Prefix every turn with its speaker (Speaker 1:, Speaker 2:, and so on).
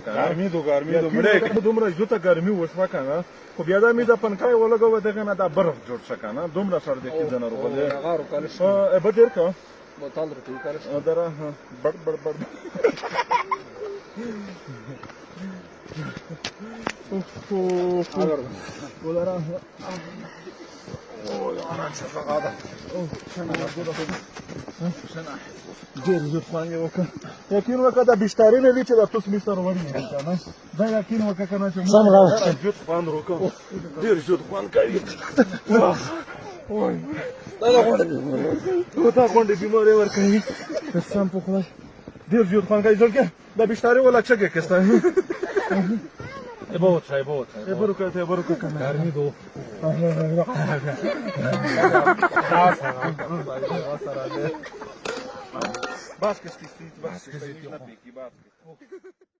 Speaker 1: ګرمي مړې دومره زوته ګرمي وشوه کنه خو بیا دا مې د پنکای ولګوه دغه نه دا برف جوړ شه کنه دومره سر د کې ځنه روغله
Speaker 2: غارو کالش
Speaker 1: بدر کا
Speaker 2: بوتل رټي کالش
Speaker 1: درا بڑ بڑ بڑ ولرا ډېر زیات خوند یې وکړ یقین وکړه دا بشتاري نه وي چې دا توس مستر وړي کنه دا یقین وکړه کنه چې
Speaker 2: سم راوړه
Speaker 1: زیات خوند وکړ ډېر زیات خوند کوي دا غونډې بیماري ورکوي سم په خدای ډېر زیات خوند کوي ځکه دا بشتاري ولا چګه کسته
Speaker 2: बहुत है
Speaker 1: बरुका करना
Speaker 2: गर्मी दो
Speaker 1: बास्केट